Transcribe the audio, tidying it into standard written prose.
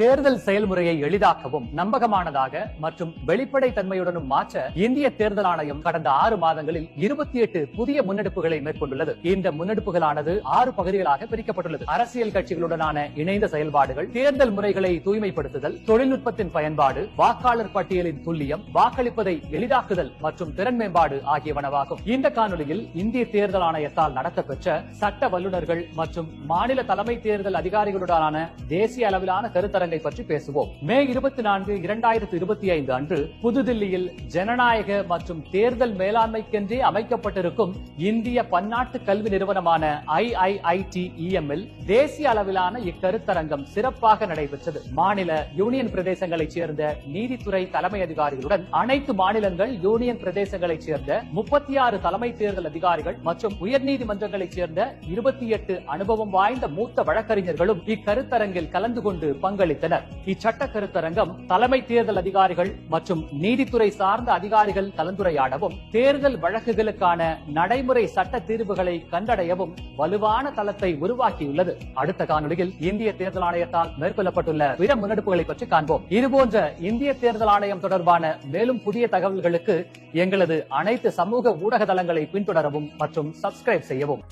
தேர்தல் செயல்முறையை எளிதாக்கவும் நம்பகமானதாக மற்றும் வெளிப்படை தன்மையுடனும் மாற்ற இந்திய தேர்தல் ஆணையம் கடந்த 6 மாதங்களில் 28 புதிய முன்னெடுப்புகளை மேற்கொண்டுள்ளது. இந்த முன்னெடுப்புகளானது 6 பகுதிகளாக பிரிக்கப்பட்டுள்ளது. அரசியல் கட்சிகளுடனான இணைந்த செயல்பாடுகள், தேர்தல் முறைகளை தூய்மைப்படுத்துதல், தொழில்நுட்பத்தின் பயன்பாடு, வாக்காளர் பட்டியலின் துல்லியம், வாக்களிப்பதை எளிதாக்குதல் மற்றும் திறன் மேம்பாடு ஆகியவனவாகும். இந்த காணொலியில் இந்திய தேர்தல் ஆணையத்தால் நடத்தப்பெற்ற சட்ட வல்லுநர்கள் மற்றும் மாநில தலைமை தேர்தல் அதிகாரிகளுடனான தேசிய அளவிலான கருத்தரங்கை பற்றி பேசுவோம். மே 24, 2025 அன்று புதுதில்லியில் ஜனநாயக மற்றும் தேர்தல் மேலாண்மைக்கென்றே அமைக்கப்பட்டிருக்கும் இந்திய பன்னாட்டு கல்வி நிறுவனமான IIITEM இல் தேசிய அளவிலான இக்கருத்தரங்கம் சிறப்பாக நடைபெற்றது. மாநில யூனியன் பிரதேசங்களைச் சேர்ந்த நீதித்துறை தலைமை அதிகாரிகளுடன் அனைத்து மாநிலங்கள் யூனியன் பிரதேசங்களைச் சேர்ந்த 36 தலைமை தேர்தல் அதிகாரிகள் மற்றும் உயர்நீதிமன்றங்களைச் சேர்ந்த 28 அனுபவம் வாய்ந்த மூத்த வழக்கறிஞர்களும் இக்கருத்தரங்கில் கலந்து கொண்டு பங்களித்தனர். இச்சட்ட கருத்தரங்கம் தலைமை தேர்தல் அதிகாரிகள் மற்றும் நீதித்துறை சார்ந்த அதிகாரிகள் கலந்துரையாடவும், தேர்தல் வழக்குகளுக்கான நடைமுறை சட்ட தீர்வுகளை கண்டடையவும் வலுவான தளத்தை உருவாக்கியுள்ளது. அடுத்த காணொலியில் இந்திய தேர்தல் ஆணையத்தால் மேற்கொள்ளப்பட்டுள்ள பிற முன்னெடுப்புகளை பற்றி காண்போம். இதுபோன்ற இந்திய தேர்தல் ஆணையம் தொடர்பான மேலும் புதிய தகவல்களுக்கு எங்களது அனைத்து சமூக ஊடக தளங்களை பின்தொடரவும் மற்றும் சப்ஸ்கிரைப் செய்யவும்.